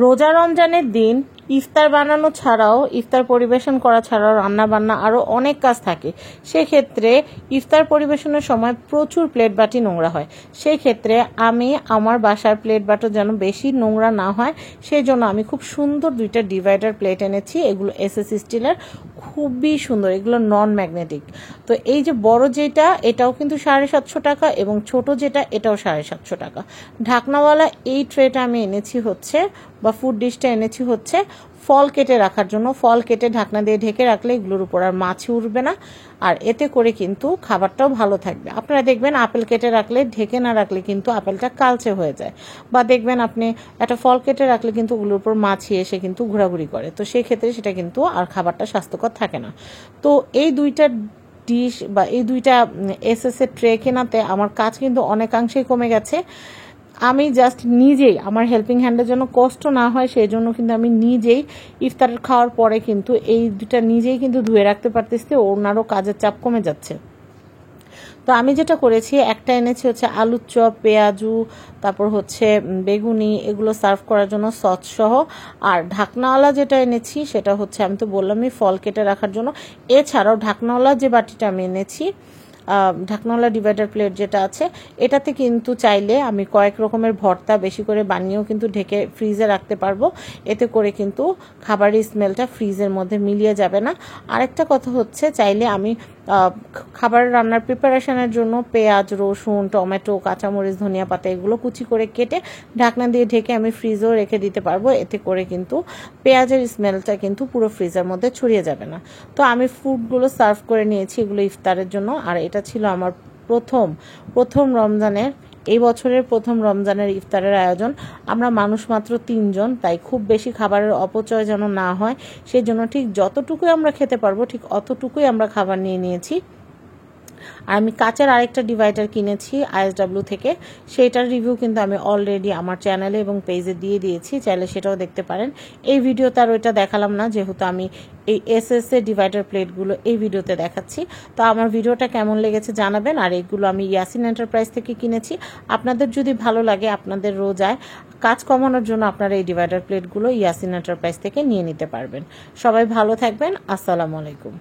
রোজা রমজানের দিন ইফতার বানানো ছাড়াও, ইফতার পরিবেশন করা ছাড়াও রান্না বান্না আরও অনেক কাজ থাকে। সেক্ষেত্রে ইফতার পরিবেশনের সময় প্রচুর প্লেট বাটি নোংরা হয়। সেই ক্ষেত্রে আমি আমার বাসার প্লেট বাটি যেন বেশি নোংরা না হয়, সেই জন্য আমি খুব সুন্দর 2টা ডিভাইডার প্লেট এনেছি। এগুলো এসএস স্টিলের, খুবই সুন্দর, এগুলো নন ম্যাগনেটিক। তো এই যে বড় যেটা, এটাও কিন্তু 750 টাকা, এবং ছোট যেটা এটাও 750 টাকা। ঢাকনাওয়ালা এই ট্রেটা আমি এনেছি হচ্ছে, বা ফুড ডিশটা এনেছি হচ্ছে ফল কেটে রাখার জন্য। ফল কেটে ঢাকনা দিয়ে ঢেকে রাখলে এগুলোর উপর আর মাছি উঠবে না, আর এতে করে কিন্তু খাবারটাও ভালো থাকবে। আপনারা দেখবেন আপেল কেটে রাখলে, ঢেকে না রাখলে কিন্তু আপেলটা কালচে হয়ে যায়, বা দেখবেন আপনি একটা ফল কেটে রাখলে কিন্তু ওগুলোর উপর মাছি এসে কিন্তু ঘোরাঘুরি করে। তো সেই ক্ষেত্রে সেটা কিন্তু আর খাবারটা স্বাস্থ্যকর থাকে না। তো এই 2টা ডিশ বা এই 2টা এসএস এর ট্রে কেনাতে আমার কাজ কিন্তু অনেকাংশেই কমে গেছে। আমি জাস্ট নিজেই, আমার হেল্পিং হ্যান্ডের জন্য কষ্ট না হয় সেই জন্য কিন্তু আমি নিজেই ইফতার খাওয়ার পরে কিন্তু এই 2টা নিজেই কিন্তু ধুয়ে রাখতে পারতেছি। ওনারও কাজের চাপ কমে যাচ্ছে। তো আমি যেটা করেছি, একটা এনেছি হচ্ছে আলুর চপ, পেঁয়াজু, তারপর হচ্ছে বেগুনি, এগুলো সার্ভ করার জন্য সস সহ। আর ঢাকনাওয়ালা যেটা এনেছি সেটা হচ্ছে, আমি তো বললামই, ফল কেটে রাখার জন্য। এছাড়াও ঢাকনাওয়ালা যে বাটিটা আমি এনেছি, ঢাকনাওয়ালা ডিভাইডার প্লেট যেটা আছে, এটাতে কিন্তু চাইলে আমি কয়েক রকমের ভর্তা বেশি করে বানিয়েও কিন্তু ঢেকে ফ্রিজে রাখতে পারবো। এতে করে কিন্তু খাবারের স্মেলটা ফ্রিজের মধ্যে মিলিয়ে যাবে না। আরেকটা কথা হচ্ছে, চাইলে আমি খাবার রান্নার প্রিপারেশনের জন্য পেঁয়াজ, রসুন, টমেটো, কাঁচামরিচ, ধনিয়া পাতা এগুলো কুচি করে কেটে ঢাকনা দিয়ে ঢেকে আমি ফ্রিজেও রেখে দিতে পারবো। এতে করে কিন্তু পেঁয়াজের স্মেলটা কিন্তু পুরো ফ্রিজের মধ্যে ছড়িয়ে যাবে না। তো আমি ফুডগুলো সার্ভ করে নিয়েছি, এগুলো ইফতারের জন্য। আর এটা ছিল আমার প্রথম রমজানের, এই বছরের প্রথম রমজানের ইফতারের আয়োজন। আমরা মানুষ মাত্র 3 জন, তাই খুব বেশি খাবারের অপচয় যেন না হয়, সেই জন্য ঠিক যতটুকুই আমরা খেতে পারবো ঠিক অতটুকুই আমরা খাবার নিয়ে নিয়েছি। আর আমি কাচের আরেকটা ডিভাইডার কিনেছি ISW থেকে, সেইটার রিভিউ কিন্তু আমি অলরেডি আমার চ্যানেলে এবং পেজে দিয়ে দিয়েছি, চাইলে সেটাও দেখতে পারেন। এই ভিডিওতে আর ওইটা দেখালাম না, যেহেতু আমি এই এসএস এর ডিভাইডার প্লেটগুলো এই ভিডিওতে দেখাচ্ছি। তো আমার ভিডিওটা কেমন লেগেছে জানাবেন। আর এগুলো আমি ইয়াসিন এন্টারপ্রাইজ থেকে কিনেছি। আপনাদের যদি ভালো লাগে, আপনাদের রোজায় কাজ কমানোর জন্য আপনারা এই ডিভাইডার প্লেটগুলো ইয়াসিন এন্টারপ্রাইজ থেকে নিয়ে নিতে পারবেন। সবাই ভালো থাকবেন। আসসালামু আলাইকুম।